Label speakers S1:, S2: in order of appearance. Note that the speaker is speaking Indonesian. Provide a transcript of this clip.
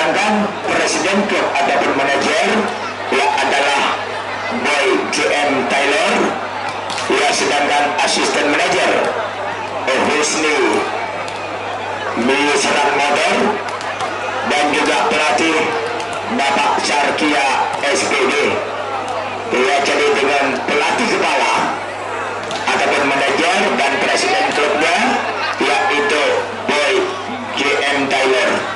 S1: sedangkan presiden klub ataupun manajer ya adalah Boy JM Taylor, ya sedangkan asisten manajer Husni Serang Motor, dan juga pelatih Bapak Sarkia SPD. Ya, jadi dengan pelatih kepala ataupun manajer dan presiden klubnya yaitu Boy JM Taylor.